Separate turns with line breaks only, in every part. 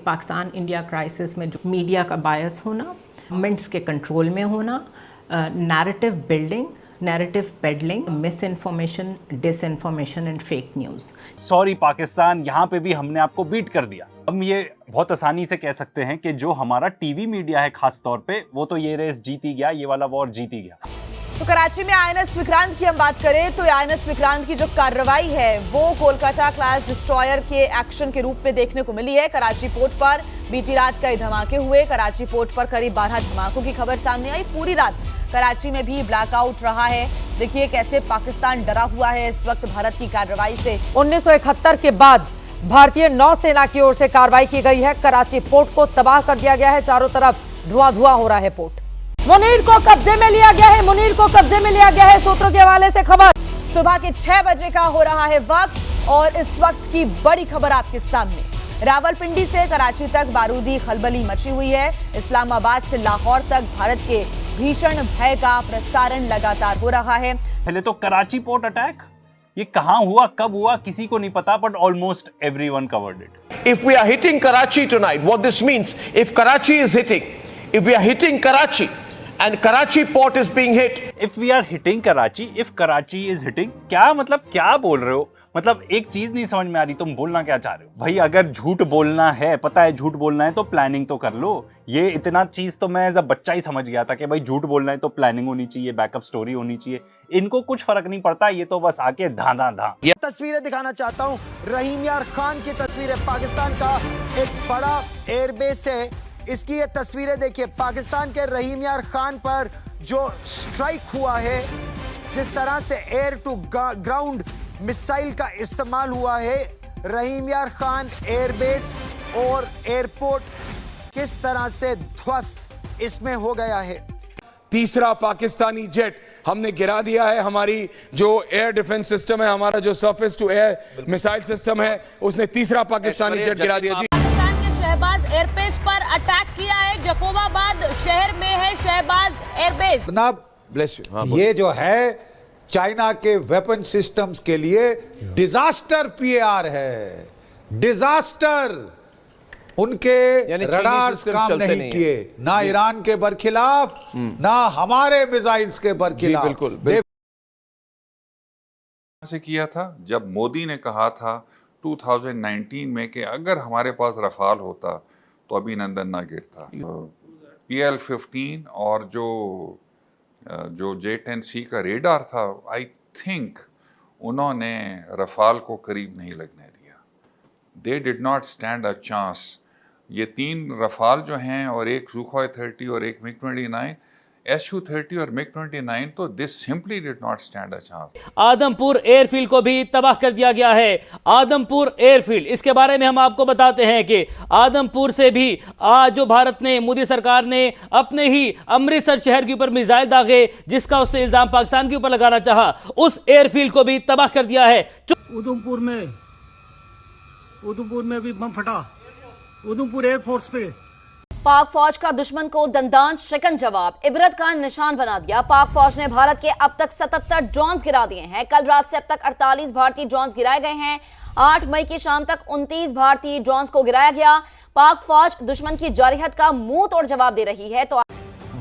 Pakistan India crisis में जो media का बायस होना, गवर्नमेंट्स के कंट्रोल में होना, narrative building, narrative pedalling, miss information, disinformation and fake news.
Sorry Pakistan, यहाँ पे भी हमने आपको बीट कर दिया। हम ये बहुत आसानी से कह सकते हैं कि जो हमारा टीवी मीडिया है खास तौर पे, वो तो ये रेस जीत ही गया, ये वाला वॉर जीत ही गया।
तो कराची में आईएनएस विक्रांत की हम बात करें तो आईएनएस विक्रांत की जो कार्रवाई है वो कोलकाता क्लास डिस्ट्रॉयर के एक्शन के रूप में देखने को मिली है। कराची पोर्ट पर बीती रात कई धमाके हुए। कराची पोर्ट पर करीब 12 धमाकों की खबर सामने आई। पूरी रात कराची में भी ब्लैकआउट रहा है। देखिए कैसे पाकिस्तान डरा हुआ है इस वक्त भारत की कार्रवाई से।
1971 के बाद भारतीय नौसेना की ओर से कार्रवाई की गई है। कराची पोर्ट को तबाह कर दिया गया है। चारों तरफ धुआं हो रहा है पोर्ट। मुनीर को कब्जे में लिया गया है। मुनीर को कब्जे में लिया गया है। सूत्रों के हवाले से खबर।
सुबह के 6 बजे का हो रहा है वक्त और इस वक्त की बड़ी खबर आपके सामने। रावलपिंडी से कराची तक बारूदी खलबली मची हुई है। इस्लामाबाद से लाहौर तक भारत के भीषण भय का प्रसारण लगातार हो रहा है।
पहले तो कराची पोर्ट अटैक, ये कहां हुआ, कब हुआ, किसी को नहीं पता, but almost everyone covered it.
If we are hitting Karachi tonight, what this means, if Karachi is hitting, if we are hitting Karachi and Karachi port is being hit,
if we are hitting Karachi, if Karachi is hitting, क्या मतलब, क्या बोल रहे हो? मतलब एक चीज नहीं समझ में आ रही, तुम बोलना क्या चाह रहे हो? भाई अगर झूठ बोलना है, पता है झूठ बोलना है तो प्लानिंग तो कर लो। ये इतना चीज तो मैं एज अ बच्चा ही समझ गया था कि भाई झूठ बोलना है तो प्लानिंग होनी चाहिए, बैकअप स्टोरी होनी चाहिए। इनको कुछ फर्क नहीं पड़ता, ये तो बस आके धां धां धां।
ये तस्वीरें दिखाना चाहता हूँ, रहीम यार खान की तस्वीरें। पाकिस्तान का एक बड़ा एयरबेस है, इसकी ये तस्वीरें देखिए। पाकिस्तान के रहीम यार खान पर जो स्ट्राइक हुआ है, जिस तरह से एयर टू ग्राउंड मिसाइल का इस्तेमाल हुआ है, रहीम यार खान एयरबेस और एयरपोर्ट किस तरह से ध्वस्त इसमें हो गया है।
तीसरा पाकिस्तानी जेट हमने गिरा दिया है। हमारी जो एयर डिफेंस सिस्टम है, हमारा जो surface to air missile system है, उसने तीसरा पाकिस्तानी जेट गिरा दिया। जी,
पाकिस्तान के शहबाज एयरबेस पर अटैक किया है। जकोबाबाद शहर में है शहबाज एयरबेस।
जनाब ये जो है चाइना के वेपन सिस्टम्स के लिए डिजास्टर पीएआर है। डिजास्टर। उनके रडार्स काम नहीं किए, ना ईरान के बरखिलाफ, ना हमारे मिसाइल्स के बरखिलाफ।
बिल्कुल से किया था जब मोदी ने कहा था 2019 में कि अगर हमारे पास रफाल होता तो अभिनंदन ना गिरता। PL-15 और जो J-10C का रेडार था, आई थिंक उन्होंने रफाल को करीब नहीं लगने दिया। They did not stand a chance. ये 3 रफाल जो हैं और एक सुखोई 30 और एक MiG-29, Su-30 और MiG-29, तो this simply did not stand a chance.
Adampur airfield को भी तबाह कर दिया गया है। आदमपुर एयरफील्ड, इसके बारे में हम आपको बताते हैं कि आदमपुर से भी आज जो भारत ने, मोदी सरकार ने अपने ही अमृतसर शहर के ऊपर मिसाइल दागे, जिसका उसने इल्जाम पाकिस्तान के ऊपर लगाना चाहा, उस एयरफील्ड को भी तबाह कर दिया है।
उधमपुर में भी बम फटा, उधमपुर एयरफोर्स पे।
पाक फौज का दुश्मन को दंदान शिकन जवाब, इबरत का निशान बना दिया। पाक फौज ने भारत के अब तक 77 ड्रोन्स गिरा दिए हैं। कल रात से अब तक 48 भारतीय ड्रोन्स गिराए गए हैं। 8 मई की शाम तक 29 भारतीय ड्रोन्स को गिराया गया। पाक फौज दुश्मन की जारहियत का मुंह तोड़ जवाब दे रही है। तो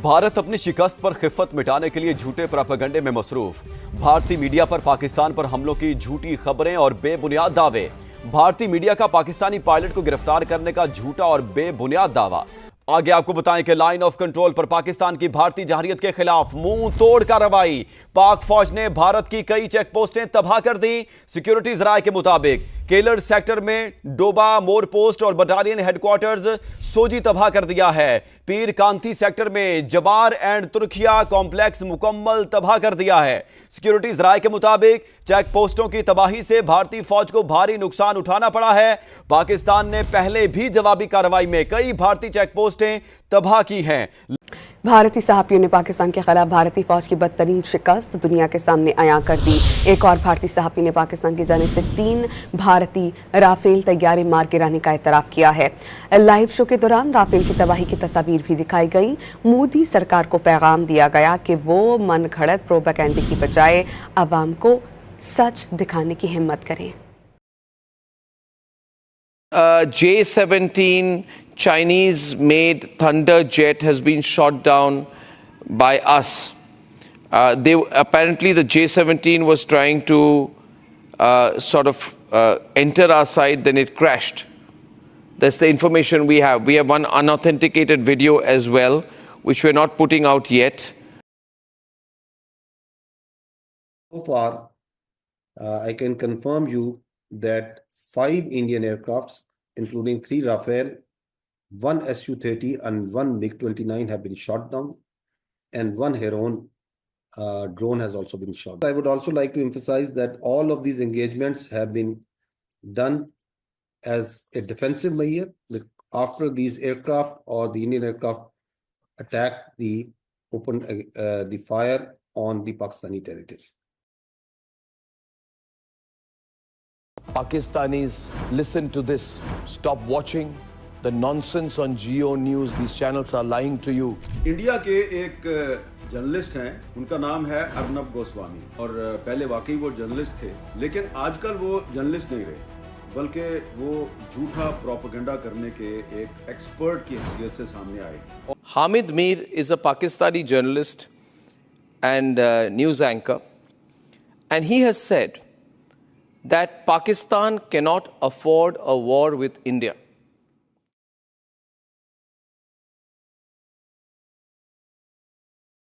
भारत अपनी शिकस्त पर खिफ़त मिटाने के लिए झूठे प्रोपेगेंडे में मसरूफ। भारतीय मीडिया पर पाकिस्तान पर हमलों की झूठी खबरें और बेबुनियाद दावे। भारतीय मीडिया का पाकिस्तानी पायलट को गिरफ्तार करने का झूठा और बेबुनियाद दावा। आगे आपको बताएं कि लाइन ऑफ कंट्रोल पर पाकिस्तान की भारतीय जारहियत के खिलाफ मुंह तोड़ कार्रवाई। पाक फौज ने भारत की कई चेक पोस्टें तबाह कर दी। सिक्योरिटी जराये के मुताबिक केलर सेक्टर में डोबा मोर पोस्ट और बटालियन हेडक्वार्टर्स सोजी तबाह कर दिया है। पीर कांती सेक्टर में जबार एंड तुर्किया कॉम्प्लेक्स मुकम्मल तबाह कर दिया है। सिक्योरिटी जराये के मुताबिक चेक पोस्टों की तबाही से भारतीय फौज को भारी नुकसान उठाना पड़ा है। पाकिस्तान ने पहले भी जवाबी कार्रवाई में कई भारतीय चेक पोस्टें तबाह की हैं।
भारतीय सहाफ़ियों ने पाकिस्तान के खिलाफ भारतीय फौज की बदतरीन शिकस्त दुनिया के सामने अयां कर दी। एक और भारतीय सहाफ़ी ने पाकिस्तान की जानिब से 3 भारतीय राफेल तैयारे मार गिराने का एतराफ़ किया है। लाइव शो के दौरान राफेल की तबाही की तस्वीर भी दिखाई गई। मोदी सरकार को पैगाम दिया गया कि वो मन घड़त प्रोपेगेंडे की बजाय आवाम को सच दिखाने की हिम्मत करें।
J-17 Chinese-made Thunder jet has been shot down by us. Apparently the J-17 was trying to enter our site, then it crashed. That's the information we have. We have one unauthenticated video as well, which we're not putting out yet.
So far, I can confirm you that 5 Indian aircrafts, including 3 Rafale, 1 Su-30 and 1 MiG-29 have been shot down, and 1 Heron drone has also been shot. I would also like to emphasize that all of these engagements have been done as a defensive measure after these aircraft or the Indian aircraft attack the fire on the Pakistani territory.
Pakistanis, listen to this. Stop watching the nonsense on Geo News. These channels are lying to you.
India के एक journalist हैं, उनका नाम है अर्नब गोस्वामी, और पहले वाकई वो जर्नलिस्ट थे, लेकिन आजकल वो जर्नलिस्ट नहीं रहे, बल्कि वो झूठा प्रोपेगेंडा करने के एक एक्सपर्ट की हैसियत से सामने आए.
Hamid Mir is a Pakistani journalist and news anchor, and he has said that Pakistan cannot afford a war with India.